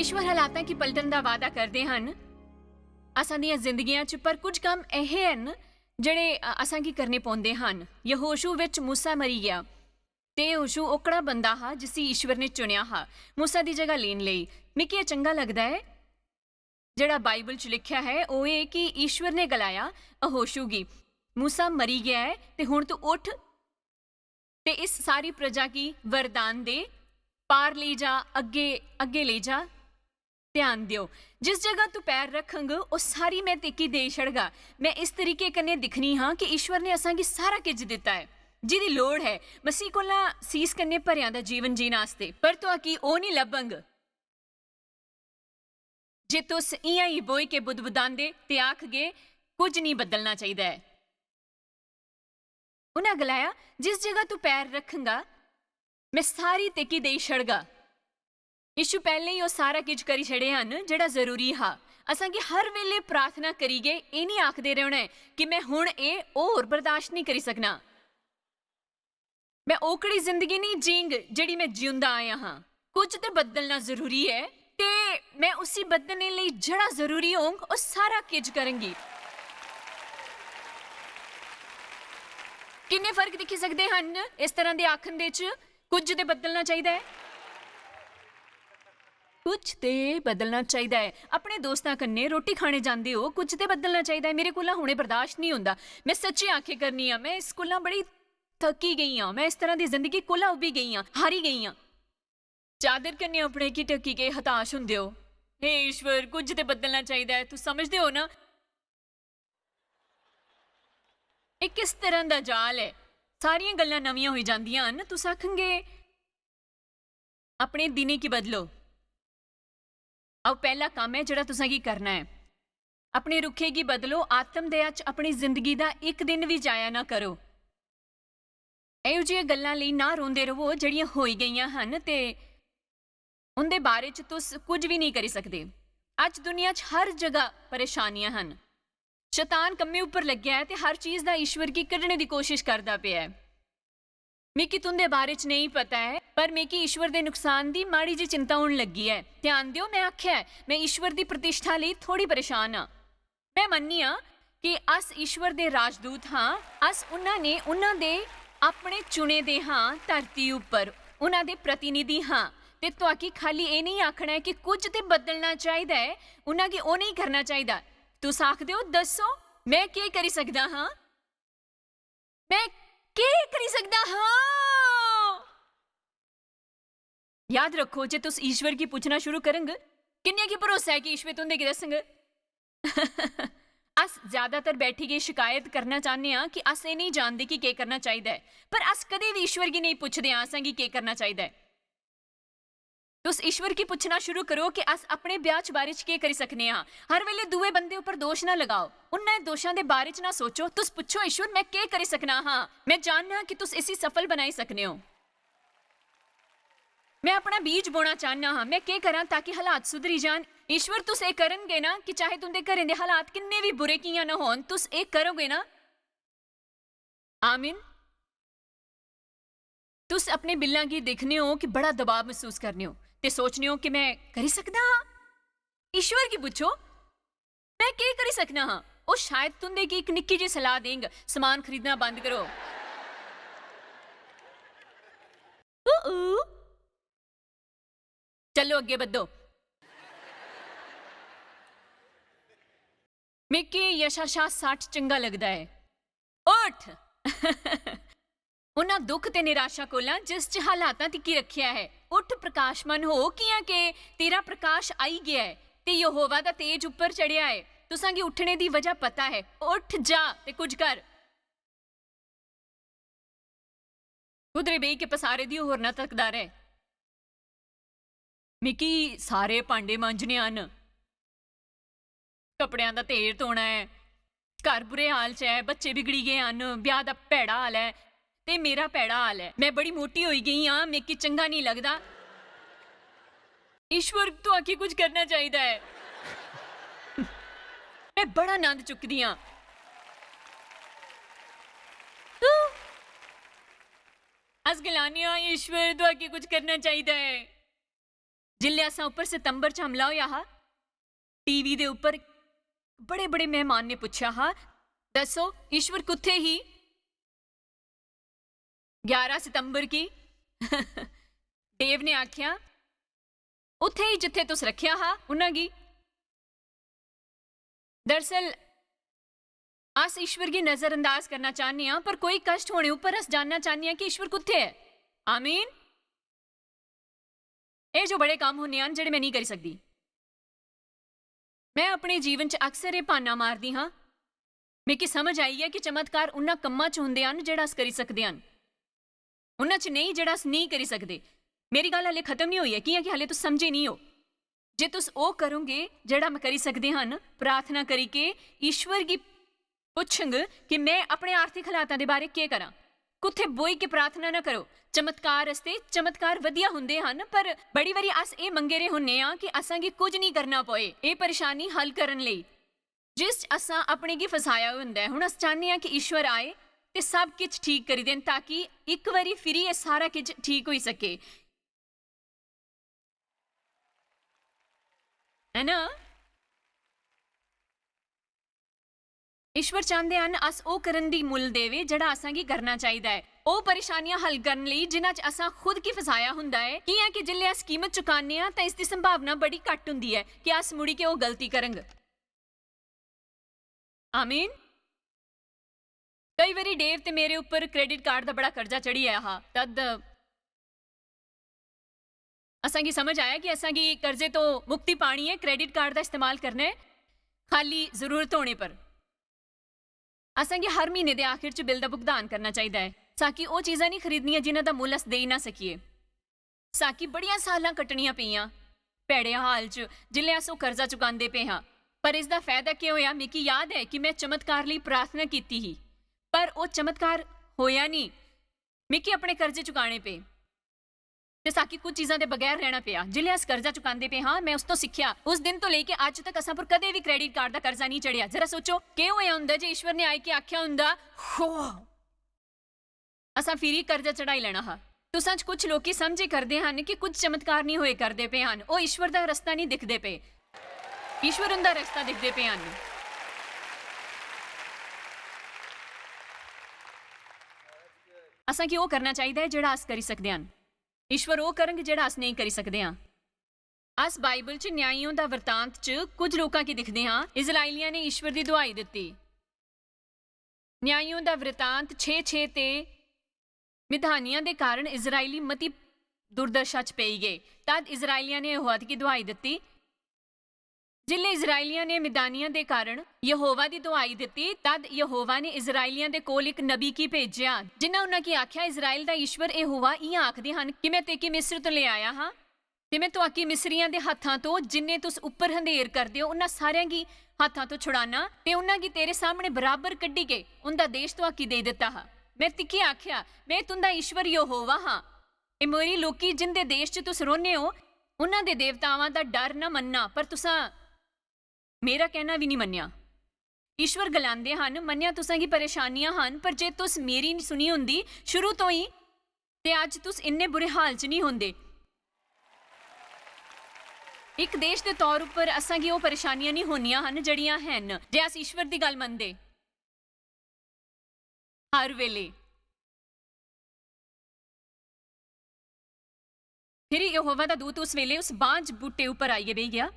ਈਸ਼ਵਰ ਹਾਲਾਤਾਂ ਕੀ ਪਲਟਣ ਦਾ ਵਾਅਦਾ ਕਰਦੇ ਹਨ ਅਸਾਂ ਦੀਆਂ ਜ਼ਿੰਦਗੀਆਂ 'ਚ, ਪਰ ਕੁਝ ਕੰਮ ਇਹ ਹਨ ਜਿਹੜੇ ਅਸਾਂ ਕੀ ਕਰਨੇ ਪਾਉਂਦੇ ਹਨ। ਯਹੋਸ਼ੂ ਵਿੱਚ ਮੂਸਾ ਮਰੀ ਗਿਆ ਤੇ ਯਹੋਸ਼ੂ ओकड़ा ਬੰਦਾ हा ਜਿਸੀ ਈਸ਼ਵਰ ਨੇ ਚੁਣਿਆ हा ਮੂਸਾ ਦੀ ਜਗ੍ਹਾ ਲੈਣ ਲਈ। ਮਿਕੀ ਇਹ ਚੰਗਾ ਲੱਗਦਾ ਹੈ ਜਿਹੜਾ ਬਾਈਬਲ 'ਚ ਲਿਖਿਆ ਹੈ ਉਹ ਇਹ ਕਿ ਈਸ਼ਵਰ ਨੇ ਗਲਾਇਆ ਯਹੋਸ਼ੂ ਗੀ ਮੂਸਾ ਮਰੀ ਗਿਆ ਹੈ ਤੇ ਹੁਣ ਤੂੰ ਉੱਠ ਤੇ ਇਸ ਸਾਰੀ ਪ੍ਰਜਾ ਕੀ ਵਰਦਾਨ ਦੇ ਪਾਰ ਲੈ ਜਾ, ਅੱਗੇ ਲੈ ਜਾ। ध्यान दियो जिस जगह तू पैर रखंग वो सारी मैं तेकी दे छड़गा। मैं इस तरीके कन्ने दिखनी हाँ कि ईश्वर ने असां की सारा किज दिता है जिहदी लोड़ है मसीह कोला सीस कन्ने भरियां दा जीवन जीण वास्ते, पर तो की ओ नहीं लभंग जे तुस इयां ही बोई के बुदबुदांदे ते आख गए कुछ नहीं बदलना चाहिए है। उन्हें गलाया जिस जगह तू पैर रखंगा मैं सारी तेकी दे छड़गा। यीशु पहले ही वो सारा कुछ करी छड़े हैं जिहड़ा जरूरी हा। असां कि हर वेले प्रार्थना करीए ये नहीं आखदे रहना कि मैं हुण ये होर बर्दाश्त नहीं करी सकना, मैं ओकड़ी जिंदगी नहीं जींग जिहड़ी मैं जिउंदा आया हाँ। कुछ तो बदलना जरूरी है ते मैं उसी बदलने लई जिहड़ा जरूरी होंग वो सारा कुछ करूंगी। किन्ने फर्क दिखी सकते हैं इस तरह के आखन दे च कुछ तो बदलना चाहिए है, कुछ तो बदलना चाहिए है। अपने दोस्तों कन्ने रोटी खाने जाते हो कुछ तो बदलना चाहिए है। मेरे कोला हुणे बर्दाश्त नहीं होंदा, मैं सच्ची आखे करनी हाँ, मैं इस कोला बड़ी थकी गई हाँ, मैं इस तरह की जिंदगी कोला उभी गई हाँ, हारी गई हाँ। चादर कन्ने अपने की टकी के हताश हुंदे हो। हे ईश्वर कुछ तो बदलना चाहिए है, तू समझते हो ना एक किस तरह का जाल है। सारियां गल्लां नवीं होई जांदियां हन। तुस आखंगे अपने दिने की बदलो। अब पहला काम है जिहड़ा तुसां की करना है, अपने रुखे की बदलो। आत्म दया च अपनी जिंदगी का एक दिन भी जाया ना करो। इहो जिहियां गल्लां लई ना रोंदे रहो जिहड़ियां होई गईयां हन ते उनदे बारे च तुस कुछ भी नहीं करी सकदे। अज दुनिया च हर जगह परेशानियां हन, शैतान कम्मे उपर लग्या है ते हर चीज़ का ईश्वर की कड्ढने की कोशिश करता पिया है। मिकी तुंदे बारे च नहीं पता है पर मिकी ईश्वर के नुकसान की माड़ी जी चिंता होने लगी है। ध्यान दियो मैं आख्या है मैं ईश्वर की प्रतिष्ठा लिए थोड़ी परेशान हाँ। मैं मन्नी हाँ कि अस ईश्वर के राजदूत हाँ, अस उन्होंने उन्होंने अपने चुने दे हाँ धरती उपर उन्होंने प्रतिनिधि हाँ। ते तुहाकी खाली ये नहीं आखना है कि कुछ तो बदलना चाहिए है, उन्हें वो नहीं करना चाहिए। तुस आखदे हो दसो मैं क्या करी सकदा हाँ, मैं क्या करी सकदा हाँ। याद रखो जे तुस ईश्वर की पूछना शुरू करेंगे किन्ने की भरोसा है कि ईश्वर तुंदे की दसंगे। अस ज्यादातर बैठी गई शिकायत करना चाहते हैं कि अस ये नहीं जानते कि क्या करना चाहिए है, पर अस कदे भी ईश्वर की नहीं पूछते असां की क्या करना चाहिए है। तुस ईश्वर की पूछना शुरू करो कि अस अपने ब्याह च बारे च क्या करी सकने हाँ। हर वेले दूए बंदे उपर दोष ना लगाओ, उन्हें दोषां दे बारे च ना सोचो। तुस पुछो ईश्वर मैं क्या करी सकना हाँ, मैं जानना कि तुस इसी सफल बनाई सकने हो। मैं अपना बीज बोना चाहना हाँ, मैं क्या करा ताकि हालात सुधरी जान। ईश्वर तुस ये करनगे ना कि चाहे तुंदे घरें दे हालात किन्ने भी बुरे कियां ना होन तुस ये करोगे ना। आमीन। तुस अपने बिल्लां की देखने हो कि बड़ा दबाव महसूस करने हो ते सोचने हो कि मैं करी सकदा हाँ। ईश्वर की पूछो मैं क्या करी सकना हाँ, वो शायद तुंदे की एक निक्की जी सलाह देंगे सामान खरीदना बंद करो। चलो अगे बढ़ो। मिकी यशाशा 60 चंगा लगता है। उठ उन्हें दुख ते निराशा कोला जिस च हालातां तिकी रखिया है। उठ प्रकाशमान हो किया के तेरा प्रकाश आई गया है ते यहोवा दा तेज उपर चढ़िया है। तुसां की उठने की वजह पता है। उठ जा ते कुछ कर। कुदरे बेई के पसारे दी होर ना तकदा रहे। मिकी सारे भांडे मांजने आन, कपड़ियां दा ढेर धोना है, घर बुरे हाल च है, बच्चे बिगड़ी गए हैं, ब्याह दा भैड़ा हाल है ते मेरा भैड़ा हाल है। मैं बड़ी मोटी होई गई हाँ, मिकी चंगा नहीं लगदा। ईश्वर तो आके कुछ करना चाहिए है। मैं बड़ा आनंद चुकदी हाँ। अस गलाने ईश्वर तो आके कुछ करना चाहिए है। जिल्ले असां उप्पर सितंबर च हमला होया हा, टीवी दे उप्पर बड़े बड़े मेहमान ने पुछया हा, दसो ईश्वर कुत्थे ही? 11 सितंबर की देव ने आख्या उत्थे ही जिथे तुस रखिया हा उन्हां गी। दरअसल अस ईश्वर गी नजरअंदाज करना चाहने हां, पर कोई कष्ट होने उप्पर अस जानना चाहने हां कि ईश्वर कुत्थे है। आमीन। ਇਹ ਜੋ ਬੜੇ ਕੰਮ ਹੁੰਦੇ ਹਨ ਜਿਹੜੇ ਮੈਂ ਨਹੀਂ ਕਰ ਸਕਦੀ। ਮੈਂ ਆਪਣੇ ਜੀਵਨ 'ਚ ਅਕਸਰ ਇਹ ਭਾਨਾ ਮਾਰਦੀ ਹਾਂ। ਮੈਨੂੰ ਸਮਝ ਆਈ ਹੈ ਕਿ ਚਮਤਕਾਰ ਉਹਨਾਂ ਕੰਮਾਂ 'ਚ ਹੁੰਦੇ ਹਨ ਜਿਹੜਾ ਅਸ ਕਰੀ ਸਕਦੇ ਹਨ, ਉਹਨਾਂ 'ਚ ਨਹੀਂ ਜਿਹੜਾ ਅਸ ਨਹੀਂ ਕਰੀ ਸਕਦੇ। ਮੇਰੀ ਗੱਲ ਹਲੇ ਖਤਮ ਨਹੀਂ ਹੋਈ ਹੈ, ਕਿ ਹਲੇ ਤੁਸੀਂ ਸਮਝੇ ਨਹੀਂ ਹੋ। ਜੇ ਤੁਸੀਂ ਉਹ ਕਰੋਗੇ ਜਿਹੜਾ ਮੈਂ ਕਰੀ ਸਕਦੇ ਹਨ, ਪ੍ਰਾਰਥਨਾ ਕਰੀ ਕੇ ਈਸ਼ਵਰ ਕੀ ਪੁੱਛਾਂਗੇ ਕਿ ਮੈਂ ਆਪਣੇ ਆਰਥਿਕ ਹਾਲਾਤਾਂ ਦੇ ਬਾਰੇ ਕੀ ਕਰਾਂ, ਕੁੱਥੇ ਬੋਈ ਕੇ ਪ੍ਰਾਰਥਨਾ ਨਾ ਕਰੋ। ਚਮਤਕਾਰ ਅਸਤੇ ਚਮਤਕਾਰ ਵਧੀਆ ਹੁੰਦੇ ਹਨ, ਪਰ ਬੜੀ ਵਾਰੀ ਅਸ ਇਹ ਮੰਗੇ ਰਹੇ ਹੁੰਨੇ ਆ ਕਿ ਅਸਾਂਗੀ ਕੁਝ ਨਹੀਂ ਕਰਨਾ ਪਏ ਇਹ ਪਰੇਸ਼ਾਨੀ ਹੱਲ ਕਰਨ ਲਈ, ਜਿਸ ਅਸਾਂ ਆਪਣੇ ਕੀ ਫਸਾਇਆ ਹੁੰਦਾ ਹੈ। ਹੁਣ ਅਸ ਚਾਹੁੰਦੇ ਆ ਕਿ ਈਸ਼ਵਰ ਆਏ ਤੇ ਸਭ ਕੁਝ ਠੀਕ ਕਰੀ ਦੇਣ, ਤਾਂ ਕਿ ਇੱਕ ਵਾਰੀ ਫਿਰ ਇਹ ਸਾਰਾ ਕੁਝ ਠੀਕ ਹੋਈ ਸਕੇ, ਹੈ ਨਾ। ਈਸ਼ਵਰ ਚਾਹੁੰਦੇ ਹਨ ਅਸ ਉਹ ਕਰਨ ਦੀ ਮੁੱਲ ਦੇਵੇ ਜਿਹੜਾ ਅਸਾਂ ਕੀ ਕਰਨਾ ਚਾਹੀਦਾ ਹੈ, ਉਹ ਪਰੇਸ਼ਾਨੀਆਂ ਹੱਲ ਕਰਨ ਲਈ ਜਿਨ੍ਹਾਂ 'ਚ ਅਸਾਂ ਖੁਦ ਕੀ ਫਸਾਇਆ ਹੁੰਦਾ ਹੈ। ਕੀ ਹੈ ਕਿ ਜਿੱਲੇ ਅਸ ਕੀਮਤ ਚੁਕਾਉਂਦੇ ਹਾਂ ਤਾਂ ਇਸ ਦੀ ਸੰਭਾਵਨਾ ਬੜੀ ਘੱਟ ਹੁੰਦੀ ਹੈ ਕਿ ਅਸ ਮੁੜੀ ਕੇ ਉਹ ਗਲਤੀ ਕਰਾਂਗੇ। ਆਮੀਨ। ਕਈ ਵਾਰੀ ਡੇਵ ਤੇ ਮੇਰੇ ਉੱਪਰ ਕ੍ਰੈਡਿਟ ਕਾਰਡ ਦਾ ਬੜਾ ਕਰਜ਼ਾ ਚੜੀ ਆਇਆ ਹਾਂ, ਤਦ ਅਸਾਂ ਕੀ ਸਮਝ ਆਇਆ ਕਿ ਅਸਾਂ ਕੀ ਕਰਜ਼ੇ ਤੋਂ ਮੁਕਤੀ ਪਾਣੀ ਹੈ, ਕ੍ਰੈਡਿਟ ਕਾਰਡ ਦਾ ਇਸਤੇਮਾਲ ਕਰਨਾ ਹੈ ਖਾਲੀ ਜ਼ਰੂਰਤ ਹੋਣੇ ਪਰ। ਅਸਾਂ ਕੀ ਹਰ ਮਹੀਨੇ ਦੇ ਆਖਿਰ 'ਚ ਬਿੱਲ ਦਾ ਭੁਗਤਾਨ ਕਰਨਾ ਚਾਹੀਦਾ ਹੈ, ਸਾਕੀ ਉਹ ਚੀਜ਼ਾਂ ਨਹੀਂ ਖਰੀਦਣੀਆਂ ਜਿਨ੍ਹਾਂ ਦਾ ਮੁੱਲ ਅਸ ਦੇ ਹੀ ਨਾ ਸਕੀਏ। ਸਾਕੀ ਬੜੀਆਂ ਸਾਲਾਂ ਕੱਟਣੀਆਂ ਪਈਆਂ ਭੈੜੇ ਹਾਲ 'ਚ ਜਿੱਲੇ ਅਸ ਉਹ ਕਰਜ਼ਾ ਚੁਕਾਉਂਦੇ ਪਏ ਹਾਂ। ਪਰ ਇਸ ਦਾ ਫਾਇਦਾ ਕੀ ਹੋਇਆ? ਮੈਨੂੰ ਯਾਦ ਹੈ ਕਿ ਮੈਂ ਚਮਤਕਾਰ ਲਈ ਪ੍ਰਾਰਥਨਾ ਕੀਤੀ ਸੀ, ਪਰ ਉਹ ਚਮਤਕਾਰ ਹੋਇਆ ਨਹੀਂ। ਮੈਨੂੰ ਆਪਣੇ ਕਰਜ਼ੇ ਚੁਕਾਣੇ ਪਏ ਤੇ ਸਾਕੀ ਕੁਝ ਚੀਜ਼ਾਂ ਦੇ ਬਗੈਰ ਰਹਿਣਾ ਪਿਆ। ਜਿੱਲੇ ਅਸ ਕਰਜ਼ਾ ਚੁਕਾਉਂਦੇ ਪਏ ਹਾਂ, ਮੈਂ ਉਸ ਤੋਂ ਸਿੱਖਿਆ। ਉਸ ਦਿਨ ਤੋਂ ਲੈ ਕੇ ਅੱਜ ਤੱਕ ਅਸਾਂ ਪਰ ਕਦੇ ਵੀ ਕ੍ਰੈਡਿਟ ਕਾਰਡ ਦਾ ਕਰਜ਼ਾ ਨਹੀਂ ਚੜਿਆ। ਜਰਾ ਸੋਚੋ ਕਿ ਹੋਇਆ ਹੁੰਦਾ ਜੇ ਈਸ਼ਵਰ ਨੇ ਆਏ ਕੇ ਆਖਿਆ ਹੁੰਦਾ ਅਸਾਂ ਫਿਰ ਹੀ ਕਰਜ਼ਾ ਚੜਾਈ ਲੈਣਾ ਹਾਂ। ਤੁਸਾਂ 'ਚ ਕੁਝ ਲੋਕੀ ਸਮਝੇ ਕਰਦੇ ਹਨ ਕਿ ਕੁਝ ਚਮਤਕਾਰ ਨਹੀਂ ਹੋਏ ਕਰਦੇ ਪਏ ਹਨ, ਉਹ ਈਸ਼ਵਰ ਦਾ ਰਸਤਾ ਨਹੀਂ ਦਿਖਦੇ ਪਏ, ਈਸ਼ਵਰ ਦਾ ਰਸਤਾ ਦਿਖਦੇ ਪਏ ਹਨ। ਅਸਾਂ ਕੀ ਉਹ ਕਰਨਾ ਚਾਹੀਦਾ ਹੈ ਜਿਹੜਾ ਅਸ ਕਰੀ ਸਕਦੇ ਹਨ। ਈਸ਼ਵਰ ਉਹ ਕਰਨਗੇ ਜਿਹੜਾ ਅਸ ਨਹੀਂ ਕਰੀ ਸਕਦੇ ਹਾਂ। ਅਸ ਬਾਈਬਲ 'ਚ ਨਿਆਂਇਓ ਦਾ ਵਰਤਾਂਤ 'ਚ ਕੁਝ ਲੋਕਾਂ ਕੀ ਦਿਖਦੇ ਹਾਂ, ਇਜ਼ਰਾਈਲੀਆਂ ਨੇ ਈਸ਼ਵਰ ਦੀ ਦੁਹਾਈ ਦਿੱਤੀ। ਨਿਆਂਇਓ ਦਾ ਵਰਤਾਂਤ 6:6 ਤੇ ਮਿਧਾਨੀਆਂ ਦੇ ਕਾਰਨ ਇਜ਼ਰਾਈਲੀ ਮਤੀ ਦੁਰਦਸ਼ਾ 'ਚ ਪਈ ਗਏ। ਤਦ ਇਜ਼ਰਾਈਲੀਆਂ ਨੇ ਯਹੋਵਾ ਦੀ ਦੁਹਾਈ ਦਿੱਤੀ। ਜਿੱਲੇ ਇਜ਼ਰਾਈਲੀਆਂ ਨੇ ਮਿਦਾਨੀਆਂ ਦੇ ਕਾਰਨ ਯਹੋਵਾ ਦੀ ਦੁਹਾਈ ਦਿੱਤੀ, ਤਦ ਯਹੋਵਾ ਨੇ ਇਜ਼ਰਾਈਲੀਆਂ ਦੇ ਕੋਲ ਇੱਕ ਨਬੀ ਕੀ ਭੇਜਿਆ, ਜਿਨ੍ਹਾਂ ਉਹਨਾਂ ਕੀ ਆਖਿਆ, ਇਜ਼ਰਾਈਲ ਦਾ ਈਸ਼ਵਰ ਯਹੋਵਾ ਇਹ ਆਖਦੇ ਹਨ ਕਿ ਮੈਂ ਤੇਕੀ ਮਿਸਰ ਤੋਂ ਲੈ ਆਇਆ ਹਾਂ ਤੇ ਮੈਂ ਤੁਹਾਕੀ ਮਿਸਰੀਆਂ ਦੇ ਹੱਥਾਂ ਤੋਂ ਜਿੰਨੇ ਤੁਸ ਉੱਪਰ ਹੰਧੇਰ ਕਰਦੇ ਹੋ ਉਹਨਾਂ ਸਾਰਿਆਂ ਕੀ ਹੱਥਾਂ ਤੋਂ ਛੁਡਾਣਾ ਤੇ ਉਹਨਾਂ ਕੀ ਤੇਰੇ ਸਾਹਮਣੇ ਬਰਾਬਰ ਕੱਢੀ ਕੇ ਉਹਦਾ ਦੇਸ਼ ਤੁਹਾਕੀ ਦੇ ਦਿੱਤਾ ਹਾਂ। ਮੈਂ ਤਿੱਖੀ ਆਖਿਆ, ਮੈਂ ਤੁੰਦਾ ਈਸ਼ਵਰ ਯਹੋਵਾ ਹਾਂ। ਇਹ ਮੋਰੀ ਲੋਕੀ ਜਿੰਦੇ ਦੇਸ਼ 'ਚ ਤੁਸ ਰਹਿੰਦੇ ਹੋ ਉਹਨਾਂ ਦੇ ਦੇਵਤਾਵਾਂ ਦਾ ਡਰ ਨਾ ਮੰਨਣਾ, ਪਰ ਤੁਸਾਂ ਮੇਰਾ ਕਹਿਣਾ ਵੀ ਨਹੀਂ ਮੰਨਿਆ। ਈਸ਼ਵਰ ਗਲਾਉਂਦੇ ਹਨ, ਮੰਨਿਆ ਤੁਸਾਂ ਕੀ ਪਰੇਸ਼ਾਨੀਆਂ ਹਨ, ਪਰ ਜੇ ਤੁਸ ਮੇਰੀ ਨਹੀਂ ਸੁਣੀ ਹੁੰਦੀ ਸ਼ੁਰੂ ਤੋਂ ਹੀ ਤੇ ਅੱਜ ਤੁਸ ਇੰਨੇ ਬੁਰੇ ਹਾਲ 'ਚ ਨਹੀਂ ਹੁੰਦੇ। ਇੱਕ ਦੇਸ਼ ਦੇ ਤੌਰ ਉੱਪਰ ਅਸਾਂ ਕੀ ਉਹ ਪਰੇਸ਼ਾਨੀਆਂ ਨਹੀਂ ਹੋਣੀਆਂ ਹਨ ਜਿਹੜੀਆਂ ਹਨ ਜੇ ਅਸ ਈਸ਼ਵਰ ਦੀ ਗੱਲ ਮੰਨਦੇ ਹਰ ਵੇਲੇ। ਫਿਰ ਯਹੋਵਾ ਦਾ ਦੂਤ ਉਸ ਵੇਲੇ ਉਸ ਬਾਂਝ ਬੂਟੇ ਉੱਪਰ ਆਈਏ ਬਹਿ ਗਿਆ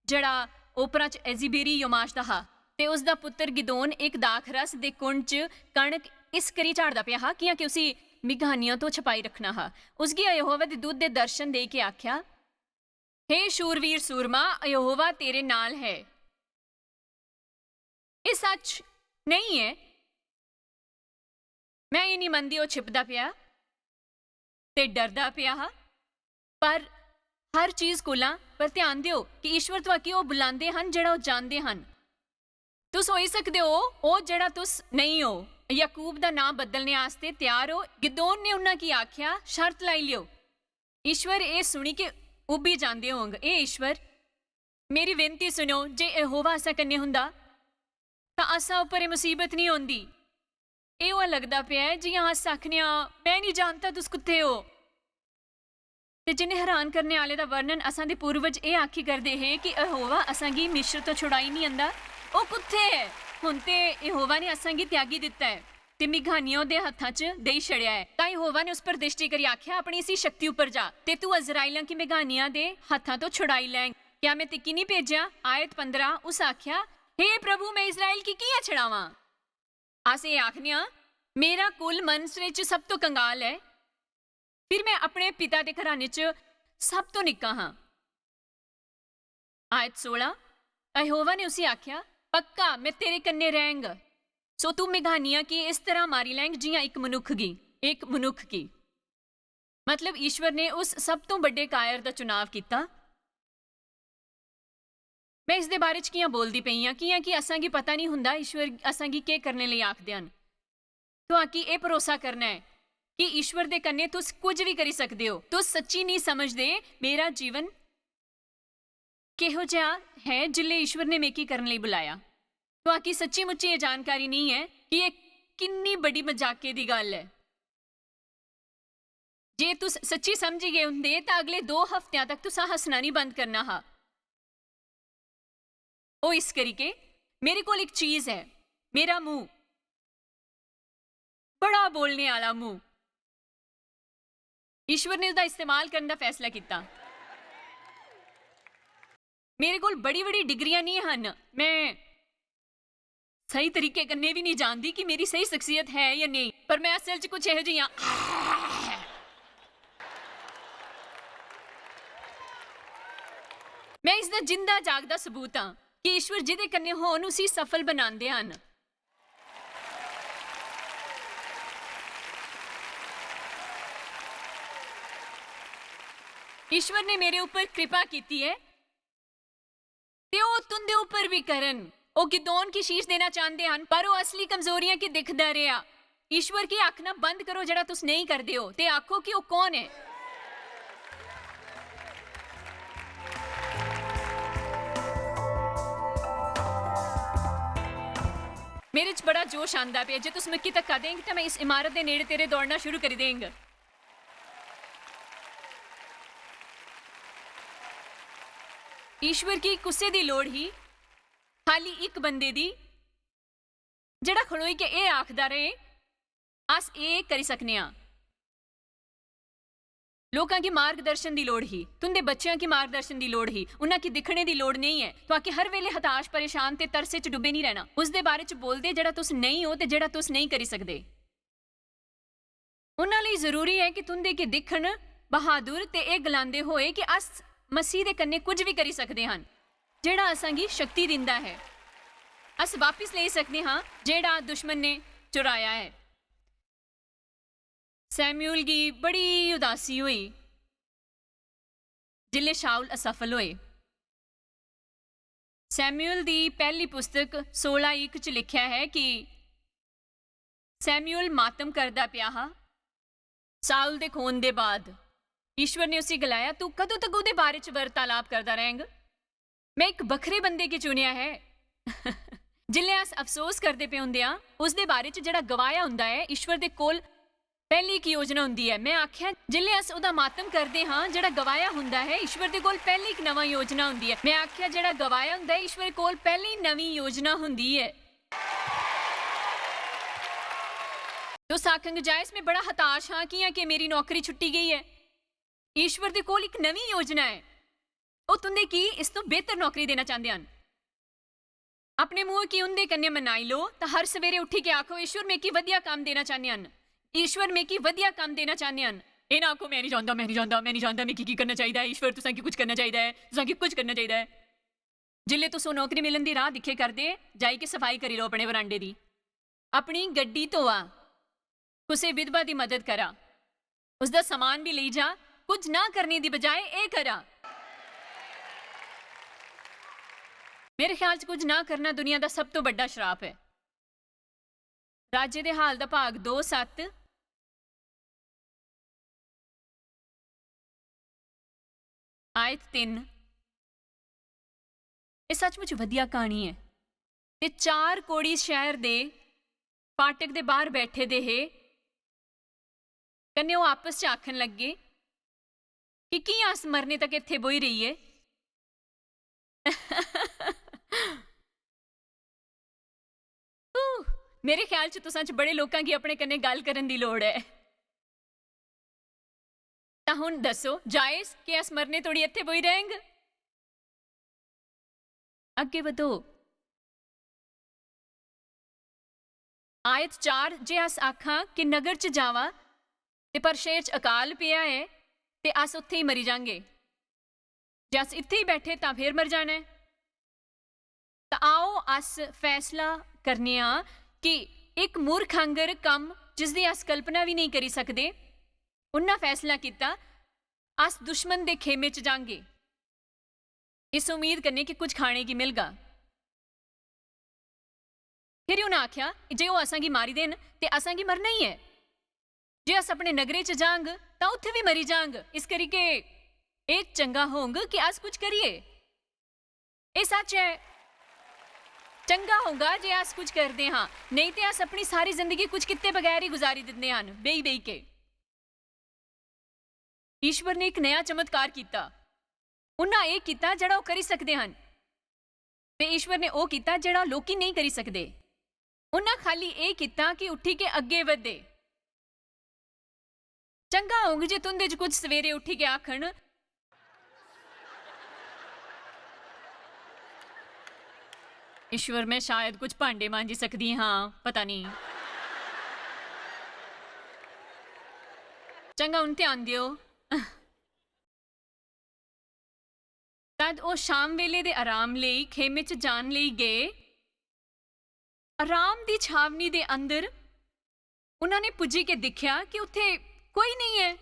ਜਿਹੜਾ ਓਪਰਾ 'ਚ ਐਜ਼ੀਬੇਰੀ ਯੋਮਾਸ਼ ਦਾ ਹਾ, ਤੇ ਉਸ ਦਾ ਪੁੱਤਰ ਗਿਦੋਨ ਇੱਕ ਦਾਖ ਰਸ ਦੇ ਕੁੰਡ 'ਚ ਕਣਕ ਇਸ ਕਰੀ ਝਾੜਦਾ ਪਿਆ ਹਾ ਕਿ ਉਸੀ ਮਿਘਾਨੀਆਂ ਤੋਂ ਛਪਾਈ ਰੱਖਣਾ ਹਾ। ਉਸ ਕੀ ਯਹੋਵਾ ਦੇ ਦੂਤ ਦੇ ਦਰਸ਼ਨ ਦੇ ਕੇ ਆਖਿਆ, ਹੇ ਸ਼ੂਰਵੀਰ ਸੂਰਮਾ, ਯਹੋਵਾ ਤੇਰੇ ਨਾਲ ਹੈ। ਇਹ ਸੱਚ ਨਹੀਂ ਹੈ, ਮੈਂ ਇਹ ਨਹੀਂ ਮੰਨਦੀ ਉਹ ਛਿਪਦਾ ਪਿਆ ਤੇ ਡਰਦਾ ਪਿਆ ਹਾ, ਪਰ ਹਰ ਚੀਜ਼ ਕੋਲਾਂ ਪਰ ਧਿਆਨ ਦਿਓ ਕਿ ਈਸ਼ਵਰ ਤੁਹਾਕੀ ਉਹ ਬੁਲਾਉਂਦੇ ਹਨ ਜਿਹੜਾ ਉਹ ਜਾਣਦੇ ਹਨ। ਤੁਸ ਹੋਈ ਸਕਦੇ ਹੋ ਉਹ ਜਿਹੜਾ ਤੁਸ ਨਹੀਂ ਹੋ। ਯਾਕੂਬ ਦਾ ਨਾਮ ਬਦਲਣੇ ਵਾਸਤੇ ਤਿਆਰ ਹੋ। ਗਿਦੋਨ ਨੇ ਉਹਨਾਂ ਕੀ ਆਖਿਆ, ਸ਼ਰਤ ਲਾਈ ਲਿਓ। ਈਸ਼ਵਰ ਇਹ ਸੁਣੀ ਕਿ ਉੱਭੀ ਜਾਂਦੇ ਹੋਣਗੇ, ਇਹ ਈਸ਼ਵਰ ਮੇਰੀ ਬੇਨਤੀ ਸੁਣੋ, ਜੇ ਯਹੋਵਾ ਅਸਾਂ ਕੰਨੇ ਹੁੰਦਾ ਤਾਂ ਅਸਾਂ ਉੱਪਰ ਇਹ ਮੁਸੀਬਤ ਨਹੀਂ ਹੁੰਦੀ। ਇਹ ਉਹ ਲੱਗਦਾ ਪਿਆ ਹੈ ਜਿਵੇਂ ਅਸ ਆਖਨੇ ਆ, ਮੈਂ ਨਹੀਂ ਜਾਣਦਾ ਤੁਸ ਕਿੱਥੇ ਹੋ। ਤੇ ਜਿਨੇ ਹੈਰਾਨ ਕਰਨੇ ਵਾਲੇ ਦਾ ਵਰਣਨ ਅਸਾਂ ਦੇ ਪੂਰਵਜ ਇਹ ਆਖੀ ਕਰਦੇ ਹੈ ਕਿ ਯਹੋਵਾ ਅਸਾਂਗੀ ਮਿਸਰ ਤੋਂ ਛੁਡਾਈ ਨਹੀਂ ਆਂਦਾ, ਉਹ ਕਿੱਥੇ ਹੈ? ਹੁਣ ਤੇ ਯਹੋਵਾ ਨੇ ਅਸਾਂਗੀ ਤਿਆਗੀ ਦਿੱਤਾ ਹੈ ਤੇ ਮਿਘਾਨੀਆਂ ਦੇ ਹੱਥਾਂ 'ਚ ਦੇਈ ਛੜਿਆ ਹੈ। ਤਾਂ ਯਹੋਵਾ ਨੇ ਉਸ ਪਰ ਦ੍ਰਿਸ਼ਟੀ ਕਰੀ ਆਖਿਆ, ਆਪਣੀ ਇਸੀ ਸ਼ਕਤੀ ਉੱਪਰ ਜਾ ਤੇ ਤੂੰ ਇਜ਼ਰਾਈਲਾਂ ਕੀ ਮਿਘਾਨੀਆਂ ਦੇ ਹੱਥਾਂ ਤੋਂ ਛੁਡਾਈ ਲੈ। ਕਿਆ ਮੈਂ ਤਿੱਕੀ ਨਹੀਂ ਭੇਜਿਆ? ਆਇਤ 15 ਉਸ ਆਖਿਆ, हे प्रभु मैं इजराइल की किया छड़ावा। अस ये आखने मेरा कुल मनसरे च सब तो कंगाल है, फिर मैं अपने पिता के घराने च सब तो निक्का हाँ। आयत 16 यहोवा ने उसे आख्या, पक्का मैं तेरे कन्ने रहेंग, सो तू मेघानिया की इस तरह मारी लैंग जियां एक मनुख की। मतलब ईश्वर ने उस सब तो बड़े कायर का चुनाव किया। मैं इस दे बारे च कियां बोलदी पई हाँ कि असांगी पता नहीं हुंदा ईश्वर असांगी के करने लिए आखदे हन। तो आकी ये भरोसा करना है कि ईश्वर दे कन्ने तुस कुछ भी करी सकदे हो। तुस सच्ची नहीं समझदे मेरा जीवन किहो जिहा है जिले ईश्वर ने मेकी करने लिए बुलाया। तो आकी सच्ची मुच्ची ये जानकारी नहीं है कि ये किन्नी बड़ी मजाके दी गल है। जे तुस सच्ची समझी गए हुंदे तां अगले 2 हफ्तियां तक तुसा हसना नहीं बंद करना हा। ओ इस करिके मेरे को एक चीज है, मेरा मुंह, बड़ा बोलने वाला मुंह। ईश्वर ने उसका इस्तेमाल करने का फैसला किया। मेरे को बड़ी बड़ी डिग्रियां नहीं हन, मैं सही तरीके कन्ने भी नहीं जानती कि मेरी सही शख्सियत है या नहीं, पर मैं असल च कुछ यहो जिहा मैं इसका जिंदा जागदा सबूत हाँ कि ईश्वर जिदे कन्ने होन उसी सफल बनांदे हन। ईश्वर ने मेरे ऊपर कृपा की है ते ओ तुंदे ऊपर भी करन। ओ गिदोन की शीश देना चाहते हन पर ओ असली कमजोरियां की दिखदा रहा। ईश्वर की आखना बंद करो जड़ा तुस नहीं करदे हो ते आखो कि ओ कौन है। मेरे च बड़ा जोश आंदा पिया। जे तुस मिक्की धक्का देंगे तो मैं इस इमारत के नेड़े तेरे दौड़ना शुरू कर देंगे। ईश्वर की कुसे दी लोड़ ही खाली एक बंदे दी जड़ा खड़ोई के ए आखदा रहे अस ए करी सकने आ। लोगों की मार्गदर्शन की लोड़ ही, तुंदे बच्चों की मार्गदर्शन की लोड़ ही, उन्हां की दिखने की लोड़ नहीं है। तो आके हर वेले हताश परेशान ते तरसे च डुबे नहीं रहना। उस दे बारे च बोलदे जड़ा तुस नहीं हो ते जड़ा तुस नहीं करी सकदे। उन्हां लई जरूरी है कि तुंदे के दिखण बहादुर ते ए गलांदे होए कि अस मसीह दे कन्ने कुछ भी करी सकदे हन जेड़ा असांगी शक्ति दिंदा है। अस वापिस ले सकदे हां जेड़ा दुश्मन ने चुराया है। सैमुअल की बड़ी उदासी हुई जिले शाउल असफल होए। सैमुअल की पहली पुस्तक 16:1 च लिखा है कि सैमुअल मातम करदा पिया हा साउल दे खून दे बाद। ईश्वर ने उसे गलाया, तू कदों तक उहदे बारे च वार्तालाप करदा रहेंगा? मैं एक बखरे बंदे की चुनिया है। जिले अस अफसोस करते पे हुंदे आ उस दे बारे च जेड़ा गवाया हुंदा है ईश्वर दे कोल पहली एक योजना हुंदी है। मैं आख्या जिले अस उहदा मातम करते हाँ जेड़ा गवाया हुंदा है ईश्वर दे कोल पहली एक नवा योजना हुंदी है। मैं आख्या जेड़ा गवाया हुंदा है ईश्वर कोल पहली नवी योजना हुंदी है। तो साखंग जायस में बड़ा हताश हाँ कि मेरी नौकरी छुट्टी गई है। ईश्वर दे कोल एक नवी योजना है। ਉਹ तुंदे की इस तो बेहतर नौकरी देना चाहते हैं। अपने मुंह की उनके कन्ने मनाई लो तो हर सवेरे उठी के आखो ईश्वर में की वधिया काम देना चाहते हैं। ईश्वर में की वधिया काम देना चाहते हैं। ये ना आखो मैं नहीं जानता मैं की करना चाहिए। ईश्वर तुसा की कुछ करना चाहिए, तुसा की कुछ करना चाहिए। जिले तुस नौकरी मिलन की राह दिखे करते जाई के सफाई करी लो अपने वरांडे की, अपनी गड्डी धोआ, किसी विधवा की मदद करा, उसका समान भी ले जा। कुछ ना करने की बजाय ये करा। मेरे ख्याल च कुछ ना करना दुनिया का सब तो बड़ा श्राप है। राजे दे हाल दा भाग 2:7 आयत 3 ये सचमुच वधिया कहानी है। ते 4 कोड़ी शहर दे फाटक दे बाहर बैठे दे हे कन्ने वो आपस च आखन लगे ਕਿ ਕੀ ਆਸ ਮਰਨੇ ਤੱਕ ਇੱਥੇ ਬੋਈ ਰਹੀਏ। ਮੇਰੇ ਖਿਆਲ 'ਚ ਤੁਸਾਂ 'ਚ ਬੜੇ ਲੋਕਾਂ ਕੀ ਆਪਣੇ ਕੰਨੇ ਗੱਲ ਕਰਨ ਦੀ ਲੋੜ ਹੈ। ਤਾਂ ਹੁਣ ਦੱਸੋ, ਜਾਇਜ਼ ਕਿ ਅਸ ਮਰਨੇ ਤੋੜੀ ਇੱਥੇ ਬੋਈ ਰਹੇਂਗ? ਅੱਗੇ ਵਧੋ। ਆਇਤ 4, ਜੇ ਅਸ ਆਖਾਂ ਕਿ ਨਗਰ 'ਚ ਜਾਵਾਂ ਤੇ ਪਰ ਸ਼ਹਿਰ 'ਚ ਅਕਾਲ ਪਿਆ ਹੈ ਤੇ ਅਸ ਉੱਥੇ ਹੀ ਮਰੀ ਜਾਵਾਂਗੇ। ਜੇ ਅਸ ਇੱਥੇ ਹੀ ਬੈਠੇ ਤਾਂ ਫੇਰ ਮਰ ਜਾਣਾ ਹੈ। ਤਾਂ ਆਓ ਅਸ ਫੈਸਲਾ ਕਰਨੇ ਆ ਕਿ ਇੱਕ ਮੂਰਖ ਅੰਗਰ ਕੰਮ ਜਿਸਦੀ ਅਸ ਕਲਪਨਾ ਵੀ ਨਹੀਂ ਕਰੀ ਸਕਦੇ, ਉਹਨਾਂ ਫੈਸਲਾ ਕੀਤਾ ਅਸ ਦੁਸ਼ਮਣ ਦੇ ਖੇਮੇ 'ਚ ਜਾਵਾਂਗੇ ਇਸ ਉਮੀਦ ਕਰਨੇ ਕਿ ਕੁਝ ਖਾਣੇ ਕੀ ਮਿਲਗਾ। ਫਿਰ ਉਹਨਾਂ ਆਖਿਆ ਜੇ ਉਹ ਅਸਾਂ ਕੀ ਮਾਰੀ ਦੇਣ ਤੇ ਅਸਾਂ ਕੀ ਮਰਨਾ ਹੀ ਹੈ। ਜੇ ਅਸ ਆਪਣੇ ਨਗਰੇ 'ਚ ਜਾਵਾਂਗ ਤਾਂ ਉੱਥੇ ਵੀ ਮਰੀ ਜਾਵਾਂਗ। ਇਸ ਕਰਕੇ ਇਹ ਚੰਗਾ ਹੋਊਗਾ ਕਿ ਅਸ ਕੁਝ ਕਰੀਏ। ਇਹ ਸੱਚ ਹੈ, ਚੰਗਾ ਹੋਊਗਾ ਜੇ ਅਸ ਕੁਝ ਕਰਦੇ ਹਾਂ, ਨਹੀਂ ਤੇ ਅਸ ਆਪਣੀ ਸਾਰੀ ਜ਼ਿੰਦਗੀ ਕੁਝ ਕਿਤੇ ਬਗੈਰ ਹੀ ਗੁਜ਼ਾਰੀ ਦਿੰਦੇ ਹਨ, ਬੇਈ ਬੇਈ ਕੇ। ਈਸ਼ਵਰ ਨੇ ਇੱਕ ਨया ਚਮਤਕਾਰ ਕੀਤਾ। ਉਹਨਾਂ ਇਹ ਕੀਤਾ ਜਿਹੜਾ ਉਹ ਕਰੀ ਸਕਦੇ ਹਨ, ਤੇ ਈਸ਼ਵਰ ਨੇ ਉਹ ਕੀਤਾ ਜਿਹੜਾ ਲੋਕੀ ਨਹੀਂ ਕਰੀ ਸਕਦੇ। ਉਹਨਾਂ ਖਾਲੀ ਇਹ ਕੀਤਾ ਕਿ ਉੱਠੀ ਕੇ ਅੱਗੇ ਵਧੇ। ਚੰਗਾ ਹੋਊਗਾ ਜੇ ਤੁੰਦੇ 'ਚ ਕੁਝ ਸਵੇਰੇ ਉੱਠੀ ਕੇ ਆਖਣ ईश्वर मैं शायद कुछ भांडे मांजी सकती हाँ, पता नहीं। चंगा हुण ध्यान दिओ। तद ਉਹ ਸ਼ਾਮ ਵੇਲੇ ਦੇ ਆਰਾਮ ਲਈ ਖੇਮੇ 'ਚ ਜਾਣ ਲਈ ਗਏ। ਆਰਾਮ ਦੀ ਛਾਵਨੀ ਦੇ ਅੰਦਰ ਉਹਨਾਂ ਨੇ ਪੁੱਜੀ ਕੇ ਦੇਖਿਆ ਕਿ ਉੱਥੇ ਕੋਈ ਨਹੀਂ ਹੈ।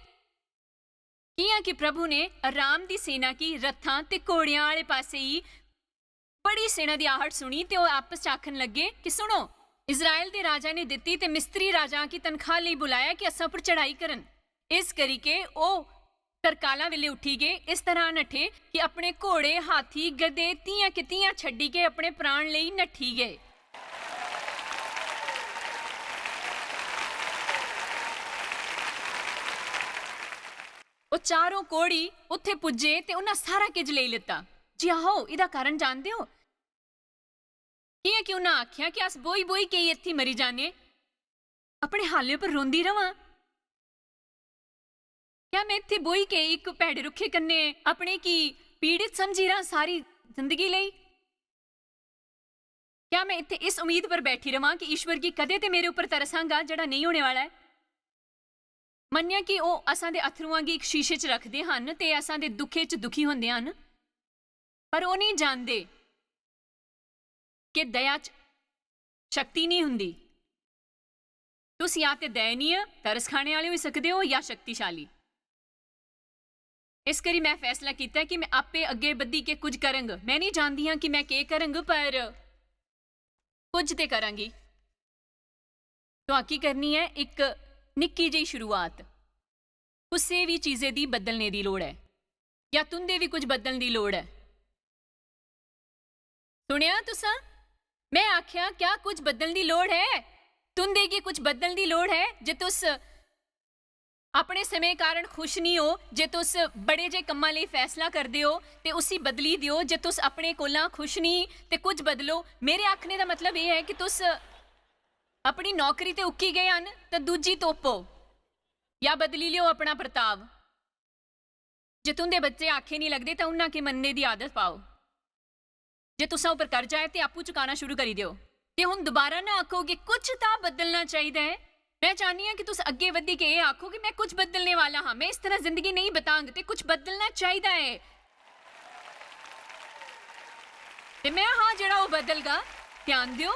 ਕਿਹਾ ਕਿ ਪ੍ਰਭੂ ਨੇ ਆਰਾਮ ਦੀ ਸੈਨਾ ਕੀ ਰੱਥਾਂ ਤੇ ਘੋੜਿਆਂ ਵਾਲੇ ਪਾਸੇ ਹੀ ਬੜੀ ਸੈਨਾ ਦੀ ਆਹਟ ਸੁਣੀ ਤੇ ਉਹ ਆਪਸ 'ਚ ਆਖਣ ਲੱਗੇ ਕਿ ਸੁਣੋ, ਇਜ਼ਰਾइल ਦੇ ਰਾਜਾ ਨੇ ਦਿੱਤੀ ਤੇ ਮਿਸਤਰੀ ਰਾਜਾ ਕੀ ਤਨਖਾਹ ਲਈ ਬੁਲਾਇਆ ਕਿ ਅਸਾਂ ਪਰ ਚੜਾਈ ਕਰਨ। ਇਸ ਕਰਕੇ ਉਹ ਤਰਕਾਲਾਂ ਵੇਲੇ ਉੱਠੀ ਗਏ, ਇਸ ਤਰ੍ਹਾਂ ਨੱਠੇ ਕਿ ਆਪਣੇ ਘੋੜੇ, ਹਾਥੀ, ਗਧੇ ਤੀਆਂ ਕਿਤੀਆਂ ਛੱਡੀ ਕੇ ਆਪਣੇ ਪ੍ਰਾਣ ਲਈ ਨੱਠੀ ਗਏ। ਉਹ ਚਾਰੋਂ ਕੋੜੀ ਉੱਥੇ ਪੁੱਜੇ ਤੇ ਉਹਨਾਂ ਸਾਰਾ ਕੁਝ ਲੈ ਲਿੱਤਾ। ਜੀ ਆਹੋ, ਇਹਦਾ ਕਾਰਨ ਜਾਣਦੇ ਹੋ ਕੀ ਹੈ? ਕਿ ਉਹਨਾਂ ਆਖਿਆ ਕਿ ਅਸ ਬੋਈ ਬੋਈ ਕੇ ਇੱਥੇ ਮਰੀ ਜਾਣੇ, ਆਪਣੇ ਹਾਲੇ ਪਰ ਰੋਂਦੀ ਰਵਾਂ। क्या मैं इत्थे बोई के एक भैड़े रुखे कन्ने अपने की पीड़ित समझी रहा सारी जिंदगी लई? क्या मैं इत्थे इस उम्मीद पर बैठी रवां कि ईश्वर की कदे ते मेरे ऊपर तरसांगा जड़ा नहीं होने वाला है? मन्निया कि वो असां दे अथरुआं गी एक शीशे च रखदे हन ते असां दे दुखे च दुखी हुंदे हन, पर वो नहीं जानदे कि दया च शक्ति नहीं हुंदी। तुसीं या ते दयनीय तरस खाने वाले हो सकदे हो या शक्तिशाली। इस करी मैं फैसला किया कि मैं आपे अगे बधी के कुछ करांगा। मैं नहीं जानती हाँ कि मैं के करांगा, पर कुछ ते करांगी। तो आकी करनी है एक निक्की जी शुरुआत। उससे भी चीजें दी बदलने दी लोड़ है, या तुंदे भी कुछ बदलने दी लोड़ है। सुनिया तुसा? मैं आख्या क्या कुछ बदलने दी लोड़ है? तुंदे की कुछ बदलने दी लोड़ है। जे तुस अपने समय कारण खुश नहीं हो, जे तुस बड़े जे कम्मां लई फैसला करदे हो ते उसी बदली दियो। जे तुस अपने कोला खुश नहीं ते कुछ बदलो। मेरे आखने का मतलब यह है कि तुस अपनी नौकरी ते उक्की गए हन तो दूजी तोपो या बदली लियो अपना प्रताव। जे तुंदे बच्चे आखे नहीं लगते तो उन्हां के मनने की आदत पाओ। जे तुसां उपर कर्जा है तो आपू चुकाना शुरू करी दिओ। ते हुण दोबारा ना आखो कि कुछ तो बदलना चाहिए है। मैं चाहनी हाँ कि तुस अगे वधी के आखो कि मैं कुछ बदलने वाला हाँ, मैं इस तरह जिंदगी नहीं बतांग ते कुछ बदलना चाहिए है। ते मैं हाँ जड़ा वो बदलगा। ध्यान दियो,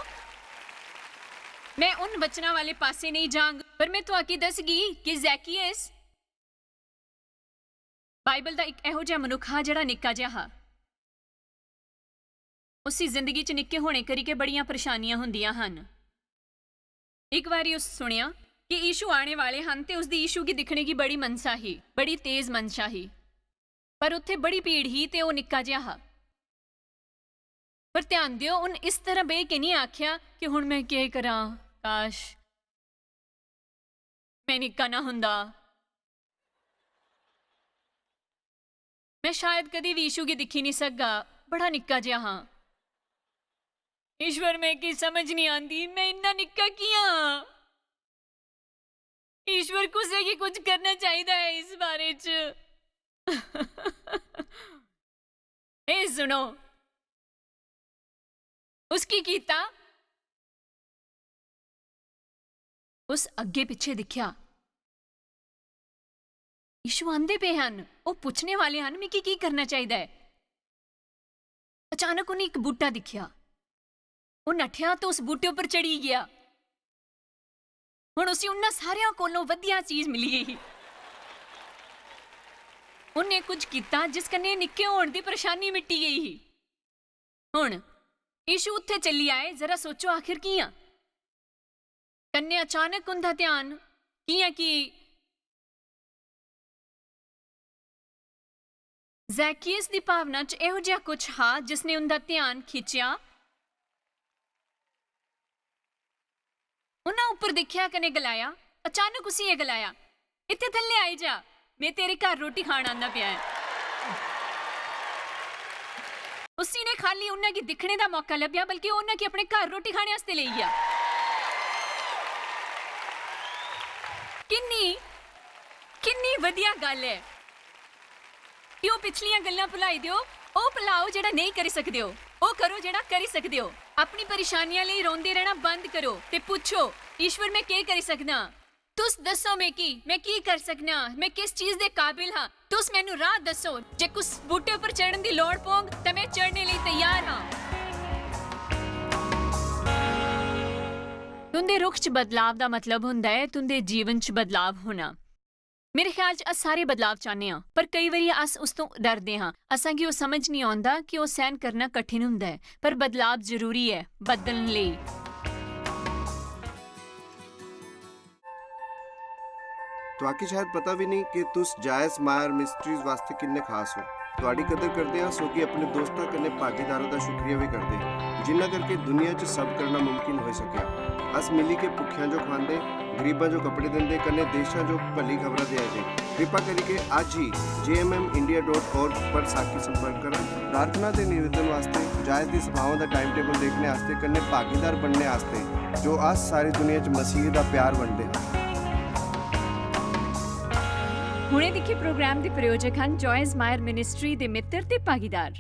मैं उन वचना वाले पासे नहीं जांग, पर मैं तुहाकी दसगी कि ज़ैकियस बाइबल दा एक इहो जिहा मनुख हा जड़ा निक्का जिहा हा। उसी जिंदगी च निक्के होने करी के बड़ियां परेशानियां हुंदियां हन। एक बारी उस सुनिया कि यीशु आने वाले हन ते उसदी यीशु की दिखने की बड़ी मनसा ही, बड़ी तेज मनशा ही, पर उत्थे बड़ी भीड़ ही ते वो निक्का जिहा हा। पर ध्यान दियो, उन इस तरह बह के नहीं आख्या कि हुण मैं के करा, काश मैं निक्का ना हुंदा। मैं शायद कदी भी ईशू की दिखी नहीं सकगा, बड़ा निक्का जिहा हाँ। ईश्वर मैं की समझ नहीं आती, मैं इन्ना निक्का किया। ईश्वर कुसे की कुछ करना चाहिए है इस बारे च। ए सुनो, उसकी कीता उस अगे पिछे दिखिया ईशू आंदे पे हन, वो पूछने वाले हन मिकी की करना चाहिए है। अचानक उन्हें एक बूटा दिखिया, वो नठिया तो उस बूटे उपर चढ़ी गया। हुण उसी उन्हां सारियां कोलों वधिया चीज मिली गई। उन्हें कुछ किया जिस कन्ने निक्के होण दी परेशानी मिटी गई ही। हुण ईशू उत्थे चली आए, जरा सोचो आखिर किया कन्ने अचानक उनका ध्यान किया कि ज़ैकियस दी भावना च इहो जिहा कुछ हा जिसने उनका ध्यान खिंचिया। उन्हें ऊपर देखिया कने गलाया, अचानक उसी ये गलाया, इत्थे थल्ले आई जा, मैं तेरे घर रोटी खाण आंदा पिया है। उसी ने खाली उन्हें की दिखने का मौका लभ्या, बल्कि उन्हें की अपने घर रोटी खाने वास्ते ले गया। किन्नी किन्नी वधिया गल है कि वो पिछलियां गल्लां भुलाई दियो, ਉਹ ਭੁਲਾਓ ਜਿਹੜਾ नहीं करी सकते हो, ਉਹ करो ਜਿਹੜਾ करी सकते हो। अपनी परेशानियां ਲਈ रोंदे रहना बंद करो ते पूछो ईश्वर मैं क्या करी सकना। तुस दसो मैं की कर सकना, मैं किस चीज दे काबिल हाँ। तुस मैनू राह दसो, जे कुछ बूटे पर चढ़न दी लोड़ पौंग तो मैं चढ़ने ਲਈ तैयार हाँ। तुंदे रुख च बदलाव का मतलब हुंदा है तुंदे जीवन च बदलाव होना। मेरे ख्याल च अस सारे बदलाव चाहते हाँ, पर कई बारी अस उस तो डरते हाँ। असा की समझ नहीं आता कि वो सहन करना कठिन हुंदा है, पर बदलाव जरूरी है बदलने लिए। तुआकी शायद पता भी नहीं कि तुस जायस मायर मिस्ट्रीज वास्ते किन्ने खास हो। तुहाडी कदर करते हैं सो कि अपने दोस्तों कन्ने भागीदारों का शुक्रिया भी करते हैं, जिन्ना करके दुनिया च सब करना मुमकिन हो सकिया। अस मिली के भुखियां जो खांदे, गरीबां जो कपड़े देंदे, कन्ने देशां जो भली खबरां दे जे। कृपा करके आज ही jmmindia.org पर साखी संपर्क करा। प्रार्थना के निवेदन वास्ते, जायस दी सभावां दा टाइम टेबल देखने वास्ते, कन्ने भागीदार बनने वास्ते जो अस सारी दुनिया च मसीह दा प्यार वंडदे हैं। हुणे दिखे प्रोग्राम के प्रायोजक हैं जॉयस मायर मिनिस्ट्री के मित्र ते भागीदार।